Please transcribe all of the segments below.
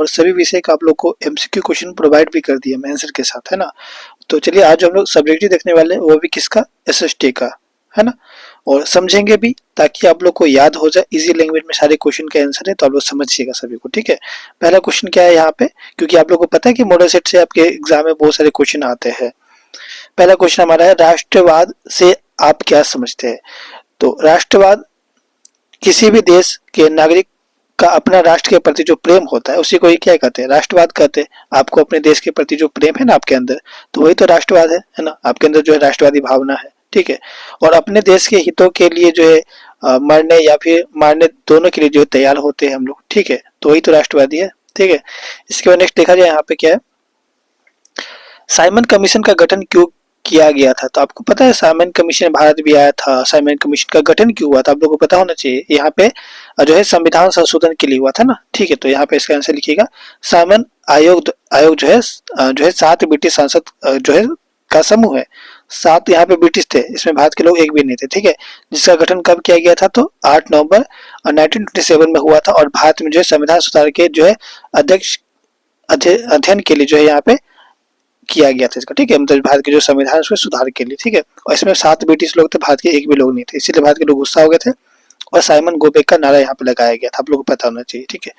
और सभी विषय का आप लोग को एमसीक्यू क्वेश्चन प्रोवाइड भी कर दिया मैं आंसर के साथ, है ना। तो चलिए आज हम लोग सब्जेक्टिव देखने वाले हैं, वो भी किसका, एसएसटी का, है ना। और समझेंगे भी ताकि आप लोग को याद हो जाए, इजी लैंग्वेज में सारे क्वेश्चन के आंसर है, तो आप लोग समझिएगा सभी को, ठीक है। पहला क्वेश्चन क्या है यहाँ पे, क्योंकि आप लोग को पता है कि मॉडल सेट से आपके एग्जाम में बहुत सारे क्वेश्चन आते हैं। पहला क्वेश्चन हमारा है, राष्ट्रवाद से आप क्या समझते हैं। तो राष्ट्रवाद किसी भी देश के नागरिक का अपना राष्ट्र के प्रति जो प्रेम होता है उसी को ही क्या कहते हैं, राष्ट्रवाद कहते हैं। आपको अपने देश के प्रति जो प्रेम है ना आपके अंदर, तो वही तो राष्ट्रवाद है ना। आपके अंदर जो है राष्ट्रवादी भावना है, ठीक है। और अपने देश के हितों के लिए जो है मरने या फिर मारने दोनों के लिए जो तैयार होते हैं हम लोग, ठीक है। तो वही तो राष्ट्रवादी है, ठीक है। इसके बाद नेक्स्ट देखा जाए यहाँ पे क्या है, साइमन कमीशन का गठन क्यों किया गया था। तो आपको पता है साइमन कमीशन भारत भी आया था, साइमन कमीशन का गठन क्यों हुआ था आप लोगों को पता होना चाहिए। यहाँ पे जो है संविधान संशोधन के लिए हुआ था ना, ठीक है। तो यहाँ पे इसका आंसर लिखिएगा, साइमन आयोग जो है 7 ब्रिटिश सांसद जो है का समूह है। 7 यहाँ पे ब्रिटिश थे, इसमें भारत के लोग एक भी नहीं थे, ठीक है। जिसका गठन कब किया गया था, तो 8 नवंबर 1927 में हुआ था। और भारत में जो है संविधान सुधार के जो है अध्यक्ष अध्ययन के लिए जो है यहाँ पे किया गया था इसका, ठीक है। मतलब भारत के जो संविधान उसमें सुधार के लिए, ठीक है। और इसमें 7 ब्रिटिश लोग थे, भारत के एक भी लोग नहीं थे, इसीलिए भारत के लोग गुस्सा हो गए थे और साइमन गोबेक का नारा यहाँ पे लगाया गया था, आप लोगों को पता होना चाहिए, ठीक है।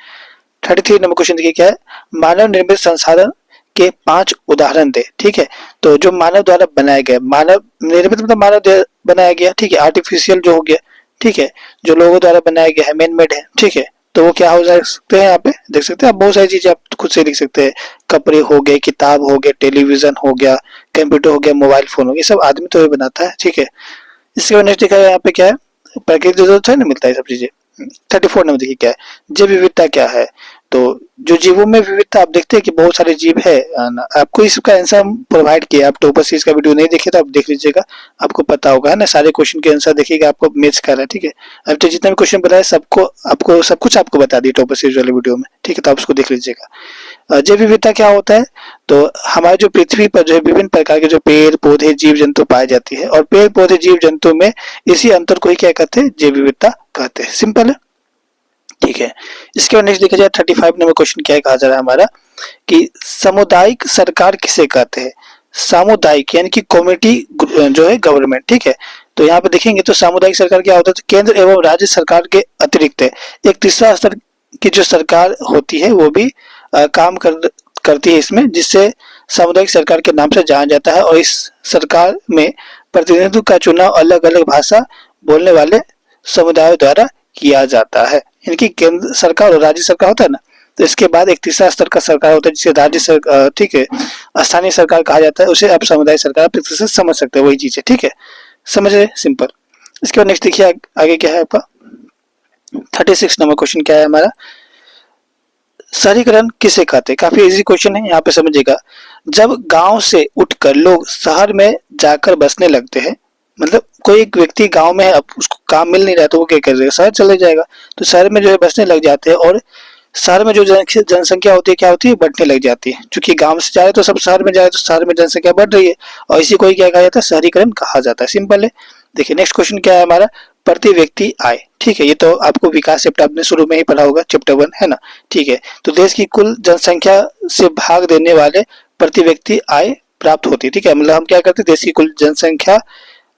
33 नंबर क्वेश्चन देखिए क्या है, मानव निर्मित संसाधन के 5 उदाहरण दे, ठीक है। तो जो मानव द्वारा बनाया गया, मानव निर्मित मतलब मानव द्वारा बनाया गया, ठीक है। आर्टिफिशियल जो हो गया, ठीक है, जो लोगों द्वारा बनाया गया है, मैन मेड है, ठीक है। तो वो क्या हो सकते हैं, यहाँ पे देख सकते हैं आप, बहुत सारी चीजें आप खुद से लिख सकते हैं। कपड़े हो गए, किताब हो गए, टेलीविजन हो गया, कंप्यूटर हो गया, मोबाइल फोन हो गया, सब आदमी तो ये बनाता है, ठीक है। इसके बाद नेक्स्ट देखा है यहाँ पे क्या है, प्रकृति जरूरत है ना, मिलता है सब चीजें। 34 नंबर देखिए क्या है, जैव विविधता क्या है। तो जो जीवों में विविधता, आप देखते हैं कि बहुत सारे जीव है ना, आपको इसका आंसर प्रोवाइड किया, आप टॉपर सीरीज का वीडियो नहीं देखे तो आप देख लीजिएगा, आपको पता होगा, है ना। सारे क्वेश्चन के आंसर देखिएगा, आपको मैच कर रहा है, ठीक है। अब तो जितने भी क्वेश्चन बताए सबको आपको सब कुछ आपको बता दिया टॉपर सीरीज वाले वीडियो में, ठीक है। तो आप उसको देख लीजिएगा। जैव विविधता क्या होता है, तो हमारे जो पृथ्वी पर जो है विभिन्न प्रकार के जो पेड़ पौधे जीव जंतु पाए जाती है, और पेड़ पौधे जीव जंतु में इसी अंतर को ही क्या कहते हैं, जैव विविधता कहते हैं, सिंपल है, ठीक है। इसके बाद नेक्स्ट देखा जाए 35 नंबर क्वेश्चन क्या कहा जा रहा है हमारा, कि सामुदायिक सरकार किसे कहते हैं। सामुदायिक यानी कि कम्युनिटी जो है गवर्नमेंट, ठीक है। तो यहाँ पे देखेंगे तो सामुदायिक सरकार क्या होता है, तो केंद्र एवं राज्य सरकार के अतिरिक्त एक तीसरा स्तर की जो सरकार होती है वो भी काम करती है इसमें, जिससे सामुदायिक सरकार के नाम से जाना जाता है। और इस सरकार में प्रतिनिधित्व का चुनाव अलग अलग भाषा बोलने वाले समुदायों द्वारा किया जाता है। इनकी केंद्र सरकार और राज्य सरकार होता है ना, तो इसके बाद एक तीसरा स्तर का सरकार होता है जिसे राज्य सरकार, ठीक है, स्थानीय सरकार कहा जाता है, उसे आप समुदाय सरकार आप से समझ सकते हैं, वही चीज है, ठीक है, समझ रहे, सिंपल। इसके बाद नेक्स्ट देखिए आगे क्या है आपका 36 नंबर क्वेश्चन क्या है हमारा, शहरीकरण किसे कहते हैं। काफी इजी क्वेश्चन है, यहाँ पे समझिएगा। जब गांव से उठकर लोग शहर में जाकर बसने लगते हैं, मतलब कोई एक व्यक्ति गांव में है, अब उसको काम मिल नहीं रहा तो वो क्या करेगा, शहर चले जाएगा। तो शहर में जो है बसने लग जाते हैं, और शहर में जो जनसंख्या होती है क्या होती है, बढ़ने लग जाती है। क्योंकि गांव से जा रहे तो सब शहर में जा रहे, तो शहर में जनसंख्या बढ़ रही है, और इसी को ही क्या कहा जाता है, शहरीकरण कहा जाता है, सिंपल है। देखिए नेक्स्ट क्वेश्चन क्या है हमारा, प्रति व्यक्ति आय, ठीक है। ये तो आपको विकास चैप्टर आपने शुरू में ही पढ़ा होगा, चैप्टर 1, है ना, ठीक है। तो देश की कुल जनसंख्या से भाग देने वाले प्रति व्यक्ति आय प्राप्त होती है, ठीक है। मतलब हम क्या करते हैं, देश की कुल जनसंख्या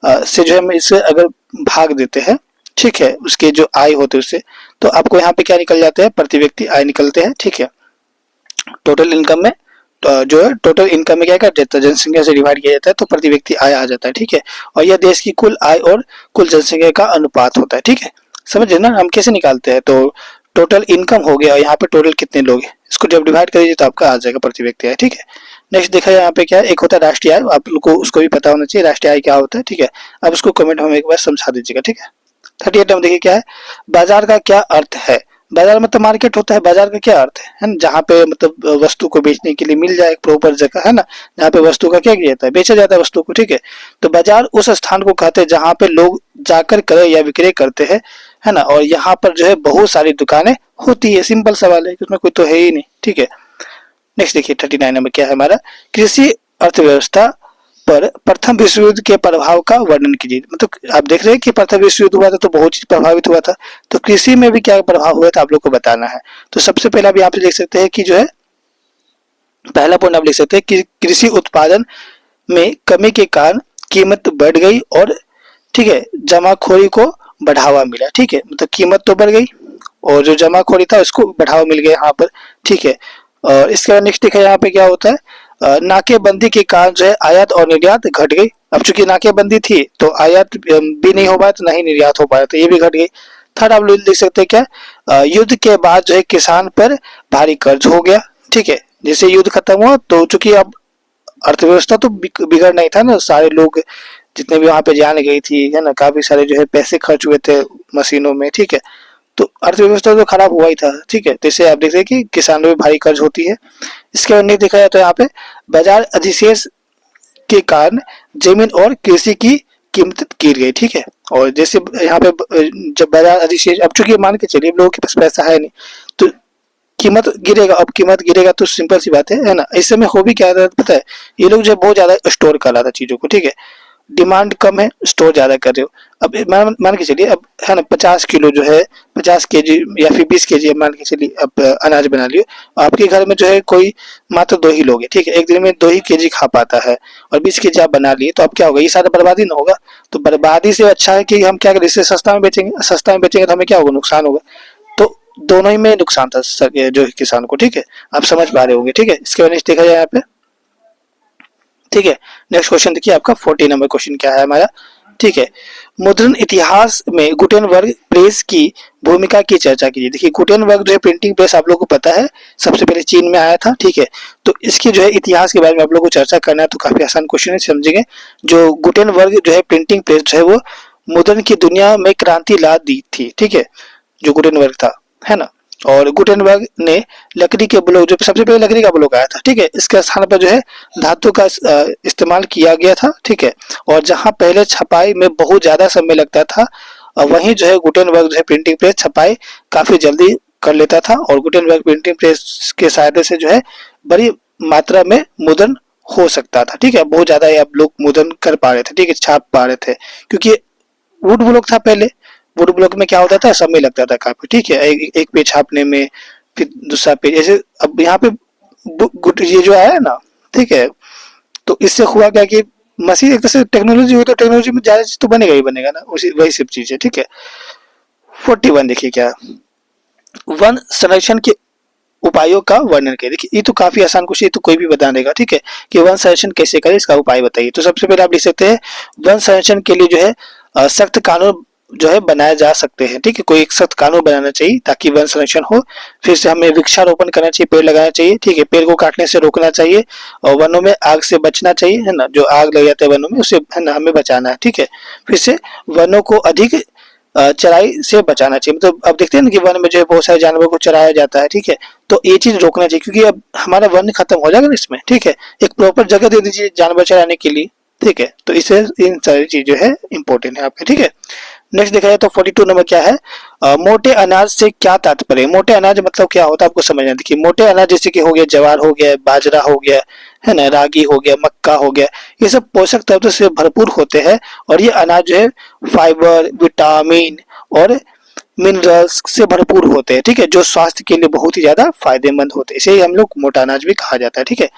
से जो हम इसे अगर भाग देते हैं, ठीक है, उसके जो आय होते हैं उससे, तो आपको यहाँ पे क्या निकल जाते हैं, प्रति व्यक्ति आय निकलते हैं, ठीक है। टोटल इनकम में जो है टोटल इनकम में क्या कर देता है, जनसंख्या से डिवाइड किया जाता है, तो प्रति व्यक्ति आय आ जाता है, ठीक है। और यह देश की कुल आय और कुल जनसंख्या का अनुपात होता है, ठीक है। समझे ना, हम कैसे निकालते हैं, तो टोटल इनकम हो गया और यहाँ पे टोटल कितने लोग हैं, इसको जब डिवाइड करिए तो आपका आ जाएगा प्रति व्यक्ति आय, ठीक है। नेक्स्ट देखा जाए यहाँ पे क्या है, एक होता है राष्ट्रीय आय, आप लोग को उसको भी पता होना चाहिए राष्ट्रीय आय क्या होता है, ठीक है। अब उसको कमेंट में एक बार समझा दीजिएगा, ठीक है। 38 नंबर देखिए क्या है, बाजार का क्या अर्थ है। बाजार मतलब मार्केट होता है, बाजार का क्या अर्थ है ना, जहाँ पे मतलब वस्तु को बेचने के लिए मिल जाए एक प्रॉपर जगह, है ना, जहाँ पे वस्तु का क्या किया जाता है, बेचा जाता है वस्तु को, ठीक है। तो बाजार उस स्थान को कहते हैं जहाँ पे लोग जाकर क्रय या विक्रय करते हैं, है ना। और यहाँ पर जो है बहुत सारी दुकानें होती है, सिंपल सवाल है, उसमें कोई तो है ही नहीं, ठीक है। नेक्स्ट देखिए 39 नंबर क्या है हमारा, कृषि अर्थव्यवस्था पर प्रथम विश्व युद्ध के प्रभाव का वर्णन कीजिए। मतलब आप देख रहे हैं कि प्रथम विश्व युद्ध हुआ था तो बहुत चीज प्रभावित हुआ था, तो कृषि में भी क्या प्रभाव हुआ था आप लोग को बताना है। तो सबसे पहले आप यहाँ पे लिख सकते हैं कि जो है पहला पॉइंट आप लिख सकते हैं कि कृषि उत्पादन में कमी के कारण कीमत बढ़ गई और ठीक है जमाखोरी को बढ़ावा मिला। ठीक है, मतलब कीमत तो बढ़ गई और जो जमाखोरी था उसको बढ़ावा मिल गया यहाँ पर। ठीक है, और इसके बाद नेक्स्ट देखा यहाँ पे क्या होता है, नाकेबंदी के कारण जो है आयात और निर्यात घट गई। अब चूंकि नाकेबंदी थी तो आयात भी नहीं हो पाया तो नहीं निर्यात हो पाया, तो ये भी घट गई। थर्ड आप लिख सकते हैं क्या, युद्ध के बाद जो है किसान पर भारी कर्ज हो गया। ठीक है, जैसे युद्ध खत्म हुआ तो चूंकि अब अर्थव्यवस्था तो बिगड़ नहीं था ना, सारे लोग जितने भी वहां पे जान गई थी है ना, काफी सारे जो है पैसे खर्च हुए थे मशीनों में। ठीक है, तो अर्थव्यवस्था तो खराब हुआ ही था। ठीक है, तो इससे आप देखते हैं कि किसानों में भारी कर्ज होती है। इसके बाद नहीं देखा जाए तो यहाँ पे बाजार अधिशेष के कारण जमीन और कृषि की कीमत गिर गई। ठीक है, और जैसे यहाँ पे जब बाजार अधिशेष, अब चूंकि मान के चलिए लोगों के पास पैसा है नहीं तो कीमत गिरेगा। अब कीमत गिरेगा तो सिंपल सी बात है ना। इस समय हो भी क्या रहा है पता है, ये लोग जो बहुत ज्यादा स्टोर कर रहा था चीजों को। ठीक है, डिमांड कम है स्टोर ज्यादा कर रहे हो। अब मान के चलिए अब है ना 50 किलो जो है 50 केजी या फिर 20 केजी मान के चलिए अब अनाज बना लियो। आपके घर में जो है कोई मात्र 2 ही लोग हैं। ठीक है, एक दिन में 2 ही केजी खा पाता है और 20 केजी आप बना लिए तो अब क्या होगा, ये सारा बर्बादी ना होगा। तो बर्बादी से अच्छा है कि हम क्या करें, इससे सस्ता में बेचेंगे। सस्ता में बेचेंगे तो हमें क्या होगा, नुकसान होगा। तो दोनों ही में नुकसान था जो किसान को। ठीक है, आप समझ पा रहे होंगे। ठीक है, इसके बाद देखा जाए यहाँ पे। ठीक है, नेक्स्ट क्वेश्चन देखिए आपका 40 नंबर क्वेश्चन क्या है हमारा। ठीक है, मुद्रण इतिहास में गुटेनबर्ग प्रेस की भूमिका की चर्चा कीजिए। देखिए गुटेनबर्ग जो है प्रिंटिंग प्रेस आप लोग को पता है सबसे पहले चीन में आया था। ठीक है, तो इसकी जो है इतिहास के बारे में आप लोग को चर्चा करना है तो काफी आसान क्वेश्चन है, समझेंगे। जो गुटेनबर्ग जो है प्रिंटिंग प्रेस जो है वो मुद्रण की दुनिया में क्रांति ला दी थी। ठीक है, जो गुटेनबर्ग था है ना, और गुटेनबर्ग ने लकड़ी के ब्लॉक, जो सबसे पहले लकड़ी का ब्लॉक आया था। ठीक है, इसके स्थान पर जो है धातु का इस्तेमाल किया गया था। ठीक है, और जहां पहले छपाई में बहुत ज्यादा समय लगता था वहीं जो है गुटेनबर्ग जो है प्रिंटिंग प्रेस छपाई काफी जल्दी कर लेता था और गुटेनबर्ग प्रिंटिंग प्रेस के सहायता से जो है बड़ी मात्रा में मुद्रण हो सकता था। ठीक है, बहुत ज्यादा आप लोग मुद्रण कर पा रहे थे। ठीक है, छाप पा रहे थे क्योंकि वुड ब्लॉक था पहले। वुड ब्लॉक में क्या होता था, समय लगता था काफी। ठीक है, एक पेज छापने में, फिर दूसरा पेज ऐसे। अब यहाँ पे ये जो आया है ना, ठीक है, तो इससे हुआ क्या कि मशीन एक तरह से टेक्नोलॉजी हुई तो टेक्नोलॉजी में ज्यादा चीज तो बनेगा ही बनेगा ना, उसी वही सब चीज है। ठीक है, 41 देखिए क्या, वन संरक्षण के उपायों का वर्णन करें। देखिए ये तो काफी आसान क्वेश्चन, तो कोई भी बता देगा। ठीक है, कि वन संरक्षण कैसे करें इसका उपाय बताइए। तो सबसे पहले आप लिख सकते हैं वन संरक्षण के लिए जो है सख्त कानून जो है बनाए जा सकते हैं। ठीक है, कोई एक सख्त कानून बनाना चाहिए ताकि वन संरक्षण हो। फिर से हमें वृक्षारोपण करना चाहिए, पेड़ लगाना चाहिए। ठीक है, पेड़ को काटने से रोकना चाहिए और वनों में आग से बचना चाहिए है ना, जो आग लग जाते हैं वनों में उससे है ना हमें बचाना है। ठीक है, फिर से वनों को अधिक चराई से बचाना चाहिए। मतलब अब देखते हैं ना कि वन में जो है बहुत सारे जानवरों को चराया जाता है। ठीक है, तो ये चीज रोकना चाहिए क्योंकि अब हमारा वन खत्म हो जाएगा इसमें। ठीक है, एक प्रॉपर जगह दे दीजिए जानवर चराने के लिए। ठीक है, तो इससे इन सारी चीज जो है इंपॉर्टेंट है आपके। ठीक है, नेक्स्ट देखा जाए तो 42 नंबर क्या है, मोटे अनाज से क्या तात्पर्य। मोटे अनाज मतलब क्या होता है आपको समझना। देखिए मोटे अनाज जैसे कि हो गया ज्वार हो गया, बाजरा हो गया है ना, रागी हो गया, मक्का हो गया, ये सब पोषक तत्व से भरपूर होते हैं और ये अनाज जो है फाइबर, विटामिन और मिनरल्स से भरपूर होते हैं। ठीक है, जो स्वास्थ्य के लिए बहुत ही ज्यादा फायदेमंद होते हैं, इसे ही हम लोग मोटा अनाज भी कहा जाता है। ठीक है,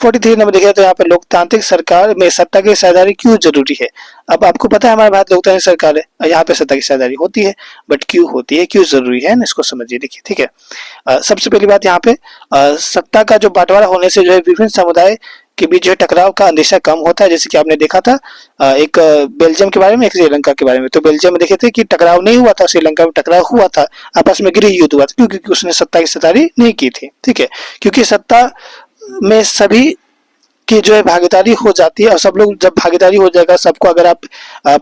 43 नंबर देखिए तो यहाँ पे लोकतांत्रिक सरकार में सत्ता की साझेदारी क्यों जरूरी है। अब आपको पता है हमारे भारत लोकतांत्रिक सरकार है, यहाँ पे सत्ता की साझेदारी होती है, बट क्यों होती है, क्यों जरूरी है ना, इसको समझिए। देखिए ठीक है, सबसे पहली बात यहाँ पे सत्ता का जो बंटवारा होने से जो है विभिन्न समुदाय के बीच जो है टकराव का अंदेशा कम होता है। जैसे कि आपने देखा था एक बेल्जियम के बारे में, एक श्रीलंका के बारे में। तो बेल्जियम में देखे थे कि टकराव नहीं हुआ था, श्रीलंका में टकराव हुआ था, आपस में गृह युद्ध हुआ था। क्यों? क्योंकि उसने सत्ता की साझेदारी नहीं की थी। ठीक है, क्योंकि सत्ता में सभी की जो है भागीदारी हो जाती है और सब लोग जब भागीदारी हो जाएगा, सबको अगर आप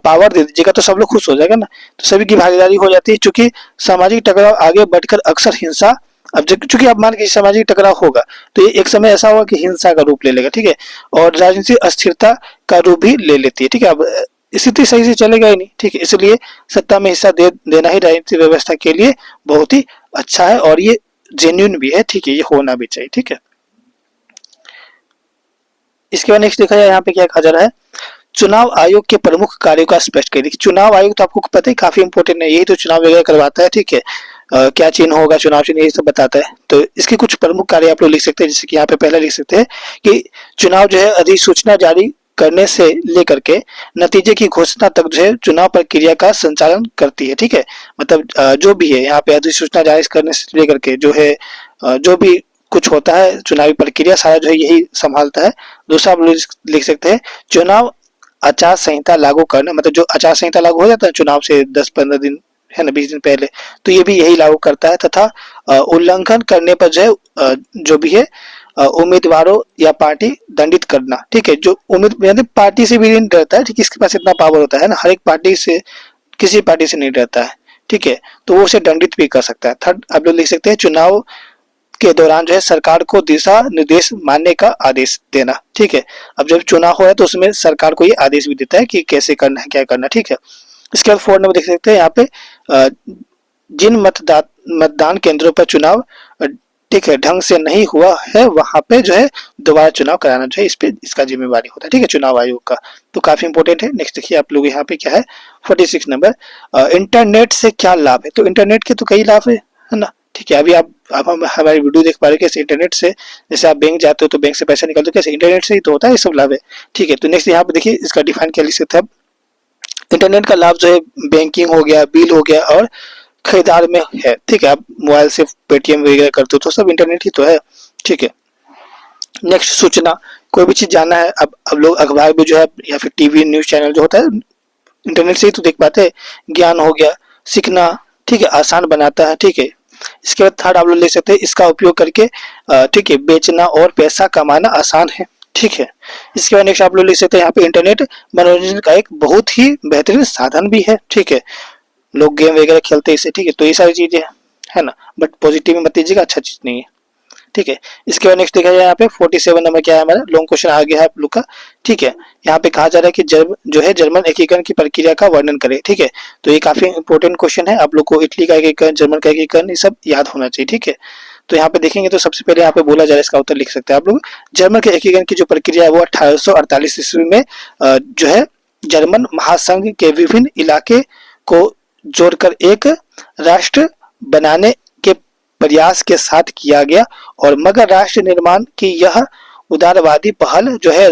पावर दे दीजिएगा तो सब लोग खुश हो जाएगा ना, तो सभी की भागीदारी हो जाती है। चूंकि सामाजिक टकराव आगे बढ़कर अक्सर हिंसा, अब चूंकि आप मान के सामाजिक टकराव होगा तो ये एक समय ऐसा होगा कि हिंसा का रूप ले लेगा। ठीक है, और राजनीतिक अस्थिरता का रूप भी ले लेती है। ठीक है, अब स्थिति सही से चलेगा ही नहीं। ठीक है, इसलिए सत्ता में हिस्सा देना ही राजनीतिक व्यवस्था के लिए बहुत ही अच्छा है और ये जेन्युइन भी है। ठीक है, ये होना भी चाहिए। ठीक है, इसके बाद नेक्स्ट देखा जाए यहाँ पे क्या कहा जा रहा है, चुनाव आयोग के प्रमुख कार्यों का स्पष्ट करिए। चुनाव आयोग तो आपको पता है काफी इंपॉर्टेंट है, यही तो चुनाव वगैरह करवाता है, ठीक है। क्या चिन्ह होगा, चुनाव चिन्ह, ये सब बताता है। तो इसके कुछ प्रमुख कार्य आप लोग लिख सकते हैं, जैसे कि यहाँ पे पहला लिख सकते हैं कि चुनाव जो है अधिसूचना जारी करने से लेकर के नतीजे की घोषणा तक जो है चुनाव प्रक्रिया का संचालन करती है, ठीक है। मतलब जो भी है यहाँ पे अधिसूचना जारी करने से लेकर के जो है जो भी कुछ होता है चुनावी प्रक्रिया सारा जो है यही संभालता है। दूसरा आप लोग लिख सकते हैं चुनाव आचार संहिता लागू करना, मतलब जो आचार संहिता लागू हो जाता है चुनाव से 10-15 दिन है ना, 20 दिन पहले, तो ये भी यही लागू करता है। तथा उल्लंघन करने पर जो है जो भी है उम्मीदवारों या पार्टी दंडित करना, ठीक है। जो उम्मीद पार्टी से भी नहीं डरता है, ठीक है, इसके पास इतना पावर होता है ना, हर एक पार्टी से, किसी पार्टी से नहीं डरता है, ठीक है, तो वो उसे दंडित भी कर सकता है। थर्ड आप लोग लिख सकते हैं चुनाव के दौरान जो है सरकार को दिशा निर्देश मानने का आदेश देना, ठीक है। अब जब चुनाव हो है तो उसमें सरकार को ये आदेश भी देता है कि कैसे करना है, क्या करना है, ठीक है। इसके बाद 4 नंबर देख सकते हैं यहाँ पे जिन मतदान केंद्रों पर चुनाव ठीक है ढंग से नहीं हुआ है वहां पे जो है दोबारा चुनाव कराना जो है इस पे इसका जिम्मेवारी होता है, ठीक है, चुनाव आयोग का। तो काफी इंपॉर्टेंट है। नेक्स्ट देखिए आप लोग यहाँ पे क्या है 46 नंबर, इंटरनेट से क्या लाभ है। तो इंटरनेट के तो कई लाभ है ना, ठीक है। अभी आप हम हमारी वीडियो देख पा रहे हैं कैसे इंटरनेट से, जैसे आप बैंक जाते हो तो बैंक से पैसा निकालते हो, कैसे इंटरनेट से ही तो होता है, ये सब लाभ है, ठीक है। तो नेक्स्ट यहाँ पे देखिए इसका डिफाइन क्या लिख सकते हैं। इंटरनेट का लाभ जो है बैंकिंग हो गया, बिल हो गया और खरीदार में है, ठीक है। आप मोबाइल से पेटीएम वगैरह करते हो तो सब इंटरनेट ही तो है, ठीक है। नेक्स्ट सूचना, कोई भी चीज जानना है, अब लोग अखबार भी जो है या फिर टीवी न्यूज चैनल जो होता है इंटरनेट से ही तो देख पाते हैं। ज्ञान हो गया, सीखना, ठीक है, आसान बनाता है, ठीक है। इसके बाद थर्ड आप लोग ले सकते हैं इसका उपयोग करके ठीक है बेचना और पैसा कमाना आसान है, ठीक है। इसके बाद नेक्स्ट आप लोग लिख सकते हैं यहाँ पे इंटरनेट मनोरंजन का एक बहुत ही बेहतरीन साधन भी है, ठीक है। लोग गेम वगैरह खेलते हैं इससे, ठीक है। तो ये सारी चीजें है ना, बट पॉजिटिव में मत लीजिएगा, अच्छा चीज नहीं है, ठीक है। इसके बाद नेक्स्ट देखा जाए यहाँ पे 47 नंबर क्या है हमारा, लॉन्ग क्वेश्चन आ गया है आप लोग का, ठीक है। यहाँ पे कहा जा रहा है कि जो है जर्मन एकीकरण की प्रक्रिया का वर्णन करे, ठीक है। तो ये काफी इंपॉर्टेंट क्वेश्चन है, आप लोग को इटली का एकीकरण, जर्मन का एकीकरण, ये सब याद होना चाहिए, ठीक है। तो यहाँ पे देखेंगे तो सबसे पहले यहाँ पे बोला जा रहा है, इसका उत्तर लिख सकते हैं आप लोग। जर्मन के एकीकरण की जो प्रक्रिया है वो 1848 ईस्वी में जो है जर्मन महासंघ के विभिन्न इलाके को जोड़कर एक राष्ट्र बनाने के प्रयास के साथ किया गया, और मगर राष्ट्र निर्माण की यह उदारवादी पहल जो है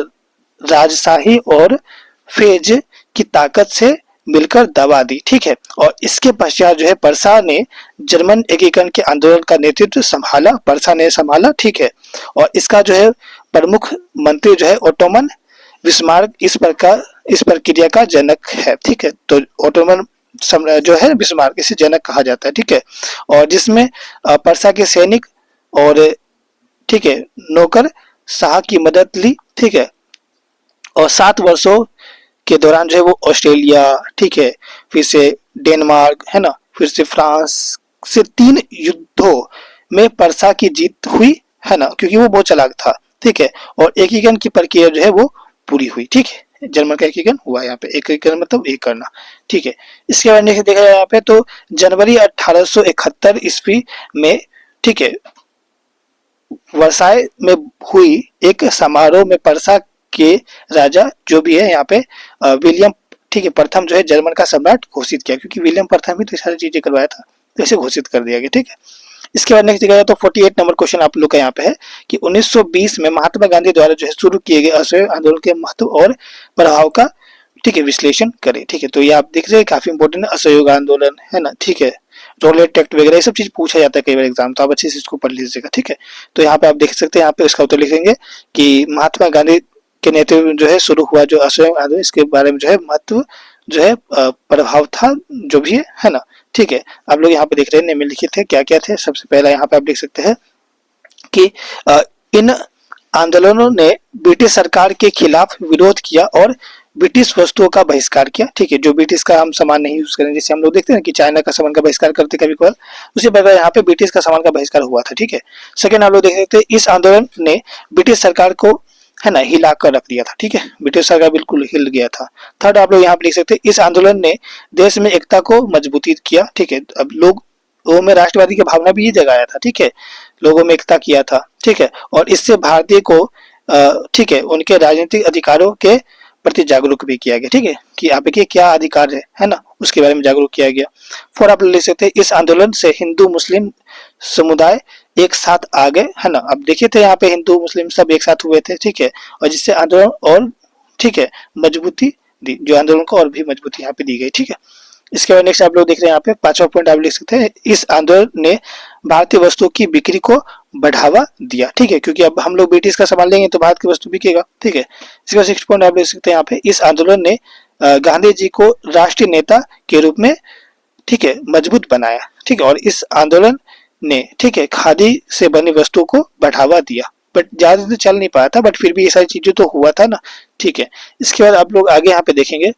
राजशाही और फेज की ताकत से मिलकर दबा दी, ठीक है। और इसके पश्चात जो है परसा ने जर्मन एकीकरण के आंदोलन का नेतृत्व संभाला, परसा ने संभाला, ठीक है। और इसका जो है प्रमुख मंत्री जो है ओटोमन बिस्मार्क इस प्रक्रिया का जनक है, ठीक है। तो ओटोमन जो है बिस्मार्क इसे जनक कहा जाता है, ठीक है। और जिसमें परसा के सैनिक और ठीक है नौकर शाह की मदद ली, ठीक है। और 7 वर्षों के दौरान जो है वो ऑस्ट्रेलिया, ठीक है, फिर से डेनमार्क है ना, फिर से फ्रांस से 3 युद्धों में परसा की जीत हुई है ना, क्योंकि वो बहुत चालाक था, ठीक है। और एकीकरण की प्रक्रिया जो है वो पूरी हुई, ठीक है। जर्मन का एकीकरण हुआ, यहाँ पे एकीकरण मतलब एक करना, ठीक है। इसके बाद देखा जाए यहाँ पे तो जनवरी 1871 ईस्वी में, ठीक है, वर्साय में हुई एक समारोह में परसा के राजा जो भी है यहाँ पे विलियम, ठीक है, प्रथम जो है जर्मन का सम्राट घोषित किया, क्योंकि विलियम प्रथम ही तो सारी चीजें करवाया था, तो इसे घोषित कर दिया गया, ठीक है। इसके बाद नेक्स्ट देखा जाए तो 48 नंबर क्वेश्चन आप लोग का यहाँ पे है कि 1920 में महात्मा गांधी द्वारा जो है शुरू किए गए असहयोग आंदोलन के महत्व और प्रभाव का, ठीक है, विश्लेषण करें, ठीक है। तो ये आप देख रहे हैं काफी इंपॉर्टेंट है, असहयोग आंदोलन है ना, ठीक है, रोलेट एक्ट वगैरह ये सब चीज पूछा जाता है कई बार एग्जाम, तो आप अच्छे से इसको पढ़ लीजिएगा, ठीक है। तो यहाँ पे आप देख सकते हैं, यहाँ पे इसका उत्तर लिखेंगे कि महात्मा गांधी के नेतृत्व में जो है शुरू हुआ जो असहयोग आंदोलन, इसके बारे में जो है महत्व जो है प्रभाव था जो भी है ना, ठीक है। आप लोग यहाँ पे देख रहे हैं निम्नलिखित थे क्या क्या थे। सबसे पहला यहाँ पे आप देख सकते हैं कि इन आंदोलनों ने ब्रिटिश सरकार के खिलाफ विरोध किया और ब्रिटिश वस्तुओं का बहिष्कार किया, ठीक है। जो ब्रिटिश का हम सामान नहीं यूज करें, जैसे हम लोग देखते हैं कि चाइना का सामान का बहिष्कार करते कभी कभार, उसी प्रकार यहाँ पे ब्रिटिश का सामान का बहिष्कार हुआ था, ठीक है। सेकेंड आप लोग देख सकते हैं इस आंदोलन ने ब्रिटिश सरकार को है ना हिला कर रख दिया था, ठीक है, ब्रिटिश सरकार बिल्कुल हिल गया था। थर्ड आप लोग यहाँ पे लिख सकते हैं इस आंदोलन ने देश में एकता को मजबूती किया, ठीक है। अब लोगों में राष्ट्रवादी की भावना भी ये जगाया था, ठीक है, लोगों में एकता किया था, ठीक है। और इससे भारतीय को ठीक है, उनके राजनीतिक अधिकारों के प्रति जागरूक भी किया गया। ठीक है, कि आपके क्या अधिकार है ना, उसके बारे में जागरूक किया गया। फॉर आप लिख सकते हैं, इस आंदोलन से हिंदू मुस्लिम समुदाय एक साथ आ गए, है ना। अब देखिए थे यहाँ पे हिंदू मुस्लिम सब एक साथ हुए थे, ठीक है, और जिससे आंदोलन और, ठीक है, मजबूती दी, जो आंदोलन को और भी मजबूती यहाँ पे दी गई। ठीक है, इसके बाद नेक्स्ट आप लोग देख रहे हैं यहाँ पे 5वां पॉइंट आप लिख सकते हैं, इस आंदोलन ने भारतीय वस्तुओं की बिक्री को बढ़ावा दिया। ठीक है, क्योंकि अब हम लोग ब्रिटिश का सामान लेंगे तो भारत की वस्तु बिकेगा। ठीक है, इसके बाद 6 पॉइंट आप लिख सकते हैं यहाँ पे, इस आंदोलन ने गांधी जी को राष्ट्रीय नेता के रूप में, ठीक है, मजबूत बनाया। ठीक है, और इस आंदोलन ने, ठीक है, खादी से बनी वस्तुओं को बढ़ावा दिया, बट ज्यादा तो चल नहीं पाया था, बट फिर भी ये सारी चीजें तो हुआ था ना। ठीक है, इसके बाद आप लोग आगे यहाँ पे देखेंगे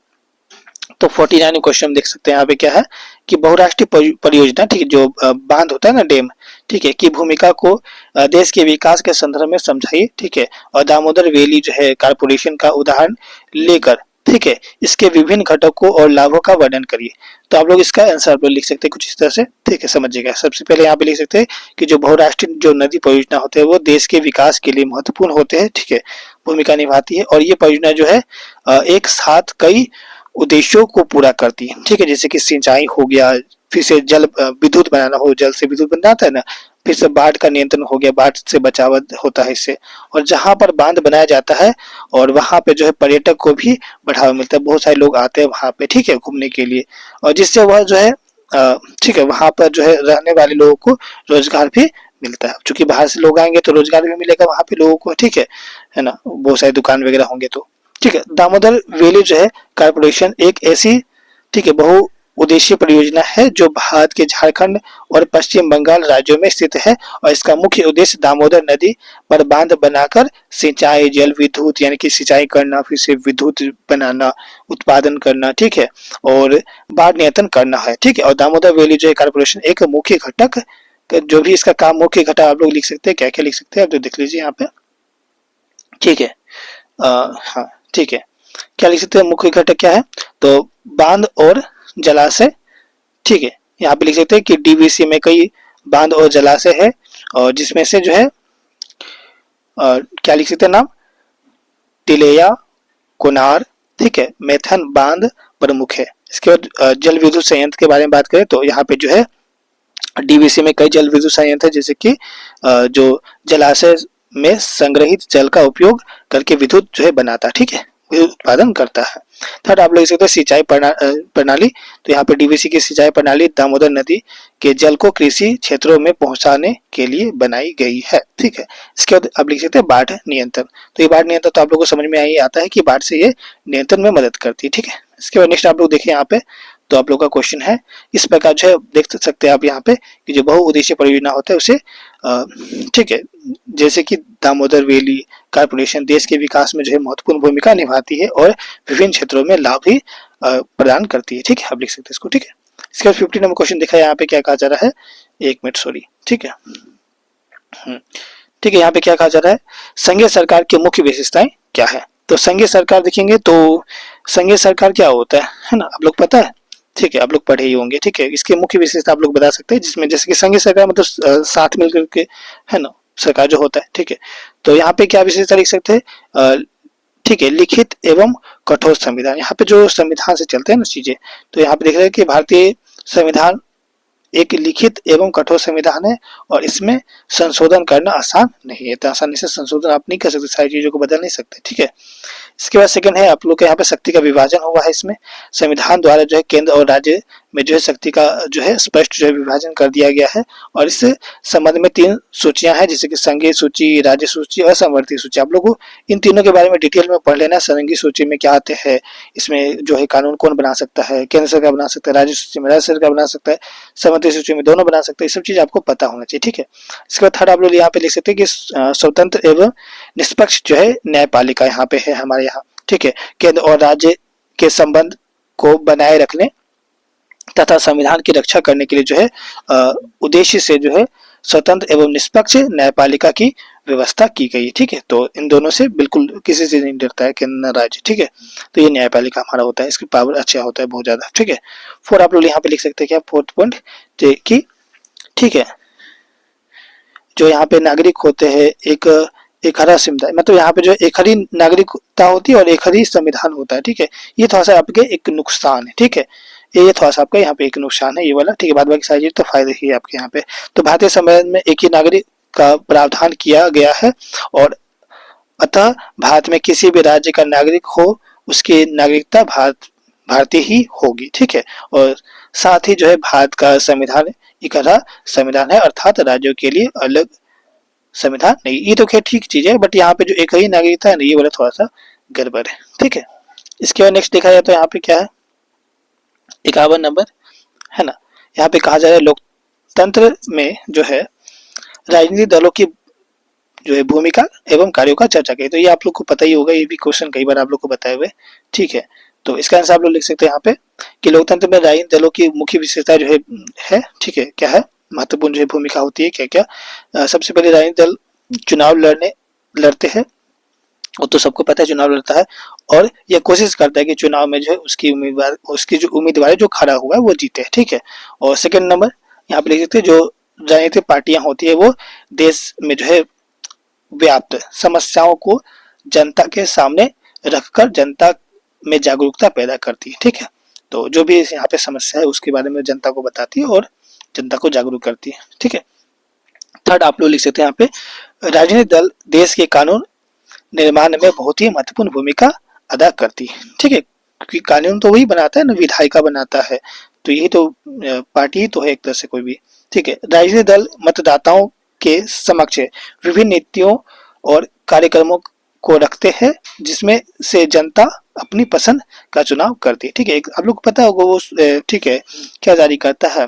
तो 49 क्वेश्चन देख सकते हैं यहाँ पे क्या है कि बहुराष्ट्रीय परियोजना, ठीक है, जो बांध होता है ना, डैम, ठीक है, की भूमिका को देश के विकास के संदर्भ में समझाइए। ठीक है, और दामोदर वैली जो है कारपोरेशन का उदाहरण लेकर, ठीक है, इसके विभिन्न घटकों और लाभों का वर्णन करिए। तो आप लोग इसका आंसर आप लोग लिख सकते हैं कुछ इस तरह से। ठीक है, समझिएगा। सबसे पहले यहाँ पे लिख सकते हैं कि जो बहुराष्ट्रीय जो नदी परियोजना होते हैं वो देश के विकास के लिए महत्वपूर्ण होते हैं। ठीक है, भूमिका निभाती है, और ये परियोजना जो है एक साथ कई उद्देश्यों को पूरा करती है। ठीक है, जैसे कि सिंचाई हो गया, फिर से जल विद्युत बनाना हो, जल से विद्युत बनाता है ना, फिर से बाढ़ का नियंत्रण हो गया, बाढ़ से बचाव होता है इससे, और जहां पर बांध बनाया जाता है और वहां पे जो है पर्यटक को भी बढ़ावा मिलता है, बहुत सारे लोग आते हैं वहां पे, ठीक है, घूमने के लिए, और जिससे वह जो है ठीक है, वहां पर जो है रहने वाले लोगों को रोजगार भी मिलता है। चूंकि बाहर से लोग आएंगे तो रोजगार भी मिलेगा वहां पे लोगों को। ठीक है ना, बहुत सारे दुकान वगैरह होंगे तो। ठीक है, दामोदर वैली जो है कारपोरेशन एक ऐसी, ठीक है, बहु उद्देशीय परियोजना है जो भारत के झारखंड और पश्चिम बंगाल राज्यों में स्थित है, और इसका मुख्य उद्देश्य दामोदर नदी पर बांध बनाकर सिंचाई, जल विद्युत यानी कि सिंचाई करना, फिर से विद्युत बनाना, उत्पादन करना, ठीक है, और बाढ़ नियंत्रण करना है। ठीक है, और दामोदर वैली जो है कारपोरेशन एक मुख्य घटक, जो भी इसका काम मुख्य घटक आप लोग लिख सकते हैं, क्या क्या लिख सकते हैं आप तो देख लीजिए यहाँ पे। ठीक है, हाँ, ठीक है, क्या लिख सकते हैं, मुख्य घटक क्या है, तो बांध और जलाशय। ठीक है, यहाँ पे लिख सकते हैं कि डीवीसी में कई बांध और जलाशय है, और जिसमें से जो है क्या लिख सकते हैं नाम, तिलैया, कोनार, ठीक है, मैथन बांध प्रमुख है। इसके बाद जल विद्युत संयंत्र के बारे में बात करें तो यहाँ पे जो है डीवीसी में कई जल विद्युत संयंत्र है, जैसे कि जो जलाशय में संग्रहित जल का उपयोग करके विद्युत जो है बनाता है। ठीक है, विद्युत उत्पादन करता है। थर्ड आप लोग सकते हैं सिंचाई प्रणाली, तो यहाँ पे डीवीसी की सिंचाई प्रणाली दामोदर नदी के जल को कृषि क्षेत्रों में पहुंचाने के लिए बनाई गई है। ठीक है, इसके बाद आप लिख सकते हैं बाढ़ नियंत्रण, तो ये बाढ़ नियंत्रण तो आप लोगों को समझ में आई आता है कि बाढ़ से ये नियंत्रण में मदद करती है। ठीक है, इसके बाद नेक्स्ट आप लोग देखिए यहाँ पे, तो आप लोग का क्वेश्चन है इस प्रकार जो है देख सकते हैं आप यहाँ पे कि जो बहुउद्देशीय परियोजना होता है उसे, ठीक है, जैसे कि दामोदर वैली कारपोरेशन देश के विकास में जो है महत्वपूर्ण भूमिका निभाती है और विभिन्न क्षेत्रों में लाभ भी प्रदान करती है। ठीक है, आप लिख सकते हैं इसको। ठीक है, इसके बाद 50 नंबर क्वेश्चन देखा है यहाँ पे क्या कहा जा रहा है, एक मिनट सॉरी। ठीक है, ठीक है, यहाँ पे क्या कहा जा रहा है, संघीय सरकार की मुख्य विशेषताएं क्या है। तो संघीय सरकार देखेंगे तो संघीय सरकार क्या होता है ना, आप लोग पता है। ठीक है, आप लोग पढ़े ही होंगे। ठीक है, इसके मुख्य विशेषता आप लोग बता सकते हैं, जिसमें जैसे कि संघीय सरकार मतलब साथ मिलकर के, है ना, सरकार जो होता है। ठीक है, तो यहाँ पे क्या विशेषता लिख सकते हैं, ठीक है, लिखित एवं कठोर संविधान, यहाँ पे जो संविधान से चलते हैं ना चीजें, तो यहाँ पे देख रहे हैं कि भारतीय संविधान एक लिखित एवं कठोर संविधान है, और इसमें संशोधन करना आसान नहीं है, तो आसानी से संशोधन आप नहीं कर सकते, सारी चीजों को बदल नहीं सकते। ठीक है, इसके बाद सेकंड है आप लोग के यहाँ पे शक्ति का विभाजन हुआ है इसमें, संविधान द्वारा जो है केंद्र और राज्य में जो है शक्ति का जो है स्पष्ट जो है विभाजन कर दिया गया है, और इस संबंध में 3 सूचियां हैं, जैसे कि संघीय सूची, राज्य सूची और समवर्ती सूची। आप लोग इन तीनों के बारे में डिटेल में पढ़ लेना। संघीय सूची में क्या आते हैं, इसमें जो है कानून कौन बना सकता है, केंद्र सरकार बना सकता है, राज्य सूची में राज्य सरकार बना सकता है, समवर्ती सूची में दोनों बना सकते हैं, ये सब चीज आपको पता होना चाहिए। ठीक है, इसके बाद थर्ड आप लोग यहाँ पे लिख सकते हैं कि स्वतंत्र एवं निष्पक्ष जो है न्यायपालिका यहाँ पे है हमारे यहाँ। ठीक है, केंद्र और राज्य के संबंध को बनाए रखने तथा संविधान की रक्षा करने के लिए जो है उद्देश्य से जो है स्वतंत्र एवं निष्पक्ष न्यायपालिका की व्यवस्था की गई है। ठीक है, तो इन दोनों से बिल्कुल किसी से नहीं डरता है केंद्र राज्य। ठीक है, तो ये न्यायपालिका हमारा होता है, इसकी पावर अच्छा होता है बहुत ज्यादा। ठीक है, 4 आप लोग यहाँ पे लिख सकते हैं क्या, 4th पॉइंट कि, ठीक है, जो यहाँ पे नागरिक होते हैं एक एक हरा समुदाय, मतलब यहाँ पे जो एक हरी नागरिकता होती है और एक हरी संविधान होता है, ठीक है। ये थोड़ा सा आपके एक नुकसान है, ठीक है। ये थोड़ा सा आपका यहाँ पे एक नुकसान है ये वाला, ठीक है। बाद बाकी सारी चीज तो फायदे ही है आपके यहाँ पे। तो भारतीय संविधान में एक ही नागरिक का प्रावधान किया गया है, और अतः भारत में किसी भी राज्य का नागरिक हो उसकी नागरिकता भारतीय ही होगी, ठीक है। और साथ ही जो है भारत का संविधान इकहरा संविधान है, अर्थात राज्यों के लिए अलग संविधान नहीं। ये तो खैर ठीक चीज है, बट यहाँ पे जो एक ही नागरिकता है ना, ये वाला थोड़ा सा गड़बड़ है, ठीक है। इसके बाद नेक्स्ट देखा जाए तो यहाँ पे क्या है, 51 नंबर, है ना। यहाँ पे कहा जा रहा है लोकतंत्र में जो है राजनीतिक दलों की जो है भूमिका एवं कार्यों का चर्चा करें। तो ये आप लोग को पता ही होगा, ये भी क्वेश्चन कई बार आप लोग को बताए हुए, ठीक है। तो इसका आंसर आप लोग लिख सकते हैं यहाँ पे कि लोकतंत्र में राजनीतिक दलों की मुख्य विशेषता जो है, ठीक है, क्या है, महत्वपूर्ण जो है भूमिका होती है क्या क्या। सबसे पहले राजनीतिक दल चुनाव लड़ते हैं, वो तो सबको पता है चुनाव लड़ता है, और यह कोशिश करता है कि चुनाव में जो है उसकी जो उम्मीदवार जो खड़ा हुआ है वो जीते, ठीक है। और सेकंड नंबर यहाँ पे लिख सकते हैं जो राजनीतिक पार्टियां होती है वो देश में जो है व्याप्त समस्याओं को जनता के सामने रखकर जनता में जागरूकता पैदा करती है, ठीक है। तो जो भी यहाँ पे समस्या है उसके बारे में जनता को बताती है और जनता को जागरूक करती है, ठीक है। थर्ड आप लोग लिख सकते हैं यहाँ पे राजनीतिक दल देश के कानून निर्माण में बहुत ही महत्वपूर्ण भूमिका अदा करती है, ठीक है। क्योंकि कानून तो वही बनाता है ना, विधायिका बनाता है, तो यही तो पार्टी ही तो है एक तरह से कोई भी, ठीक है। राजनीतिक दल मतदाताओं के समक्ष विभिन्न नीतियों और कार्यक्रमों को रखते हैं जिसमें से जनता अपनी पसंद का चुनाव करती है, ठीक है। आप लोग को पता होगा वो, ठीक है, क्या जारी करता है,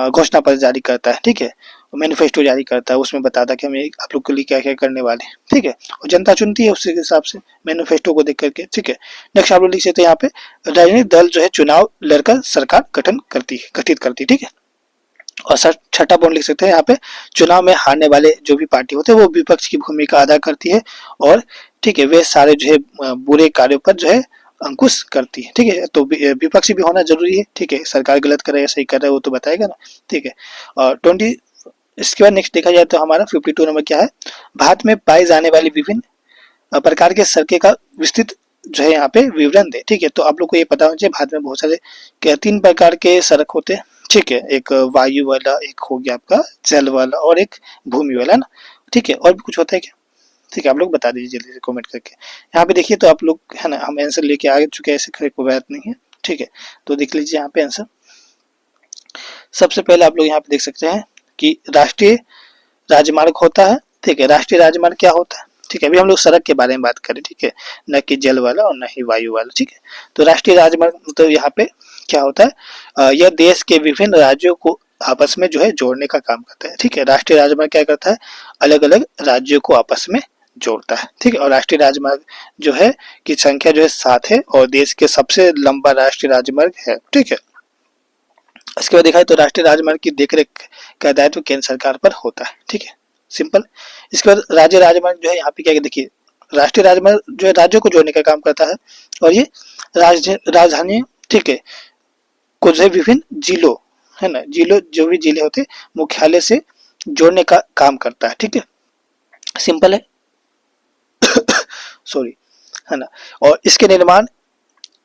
घोषणा पत्र जारी करता है, ठीक है, मैनिफेस्टो जारी करता है, उसमें बताता है कि हम आप लोग के लिए क्या क्या करने वाले हैं, ठीक है। और जनता चुनती है उसके हिसाब से मैनिफेस्टो को देख करके, ठीक है। नेक्स्ट आप लोग लिख सकते हैं यहाँ पे राजनीतिक दल जो है चुनाव लड़कर सरकार गठित करती है, ठीक है। और छठा पॉइंट लिख सकते हैं यहाँ पे चुनाव में हारने वाले जो भी पार्टी होते हैं वो विपक्ष की भूमिका अदा करती है, और ठीक है वे सारे जो है बुरे कार्यों पर जो है अंकुश करती है, ठीक है। तो विपक्षी भी होना जरूरी है, ठीक है। सरकार गलत कर रहा है या सही कर रहा है वो तो बताएगा ना, ठीक है। और 20 इसके बाद नेक्स्ट देखा जाए तो हमारा 52 नंबर क्या है, भारत में पाई जाने वाली विभिन्न प्रकार के सड़कें का विस्तृत जो है यहाँ पे विवरण दे, ठीक है। तो आप लोग को ये पता होना चाहिए भारत में बहुत सारे 3 प्रकार के सड़क होते हैं, ठीक है। एक वायु वाला, एक हो गया आपका जल वाला, और एक भूमि वाला ना, ठीक है। और भी कुछ होता है क्या, ठीक है, आप लोग बता दीजिए जल्दी से कमेंट करके। यहाँ पे देखिए तो आप लोग है ना, हम आंसर लेके आ चुके हैं, ऐसे कोई बात नहीं है, ठीक है। तो देख लीजिए यहाँ पे आंसर। सबसे पहले आप लोग यहाँ पे देख सकते हैं कि राष्ट्रीय राजमार्ग होता है, ठीक है। राष्ट्रीय राजमार्ग क्या होता है, ठीक है। अभी हम लोग सड़क के बारे में बात करें, ठीक है, न कि जल वाला और न ही वायु वाला, ठीक है। तो राष्ट्रीय राजमार्ग तो यहाँ पे क्या होता है, यह देश के विभिन्न राज्यों को आपस में जो है जोड़ने का काम करता है, ठीक है। राष्ट्रीय राजमार्ग क्या करता है, अलग अलग राज्यों को आपस में जोड़ता है, ठीक है। और राष्ट्रीय राजमार्ग जो है की संख्या जो है 7 है और देश के सबसे लंबा राष्ट्रीय राजमार्ग है, ठीक है। इसके बाद देखा है तो राष्ट्रीय राजमार्ग की देखरेख का दायित्व केंद्र सरकार पर होता है, ठीक है, सिंपल। इसके बाद राज्य राजमार्ग जो है यहाँ पे क्या देखिए, राष्ट्रीय राजमार्ग जो है राज्यों को जोड़ने का काम करता है, और ये राजधानी, ठीक है, को जो है विभिन्न जिलों, है ना, जिलों जो भी जिले होते मुख्यालय से जोड़ने का काम करता है, ठीक है, सिंपल है सॉरी, है ना। और इसके निर्माण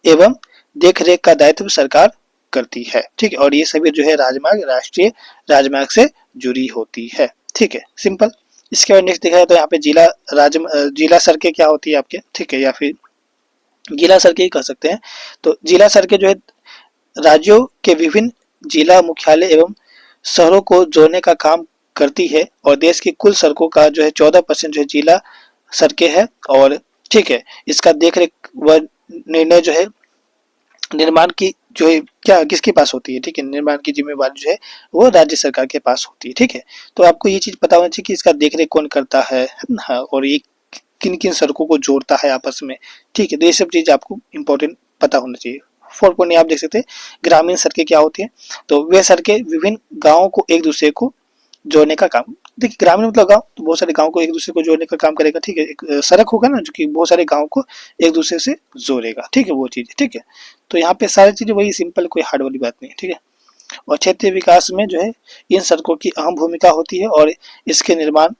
एवं देखरेख का दायित्व सरकार करती है, ठीक है। और ये सभी जो है राजमार्ग राष्ट्रीय राजमार्ग से जुड़ी होती है, ठीक है, सिंपल। इसके बाद नेक्स्ट देखा जाए तो यहाँ पे जिला सड़कें क्या होती है आपके, ठीक है, या फिर जिला सड़कें ही कह सकते हैं। तो जिला सड़कें जो है राज्यों के विभिन्न जिला मुख्यालय एवं शहरों को जोड़ने का काम करती है, और देश की कुल सड़कों का जो है 14% जो है जिला सड़कें है, और ठीक है, इसका देखरेख व निर्णय जो है निर्माण की जो है क्या किसके पास होती है, ठीक है, निर्माण की जिम्मेवारी जो है वो राज्य सरकार के पास होती है, ठीक है। तो आपको ये चीज पता होना चाहिए कि इसका देखरेख कौन करता है ना, और ये किन किन सड़कों को जोड़ता है आपस में, ठीक है। तो ये सब चीज आपको इंपॉर्टेंट पता होना चाहिए। 4 आप देख सकते हैं ग्रामीण सड़कें क्या होती है, तो वे सड़कें विभिन्न गाँव को एक दूसरे को जोड़ने का काम, देखिए ग्रामीण मतलब गांव, तो बहुत सारे गांव को एक दूसरे को जोड़ने का काम करेगा, ठीक है। एक सड़क होगा ना जो कि बहुत सारे गांव को एक दूसरे से जोड़ेगा, ठीक है, वो चीज, ठीक है। तो यहाँ पे सारी चीजें वही सिंपल, कोई हार्ड वाली बात नहीं है, ठीक है। और क्षेत्रीय विकास में जो है इन सड़कों की अहम भूमिका होती है, और इसके निर्माण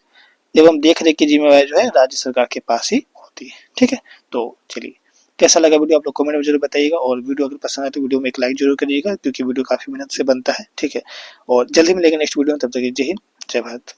एवं देख रेख की जिम्मेवारी जो है राज्य सरकार के पास ही होती है। ठीक है, तो चलिए कैसा लगा वीडियो आप लोग कमेंट में जरूर बताइएगा, और वीडियो अगर पसंद आए तो वीडियो में एक लाइक जरूर करिएगा, क्योंकि वीडियो काफी मेहनत से बनता है। ठीक है, और जल्दी मिलेंगे नेक्स्ट वीडियो में, तब तक जय हिंद जय भारत।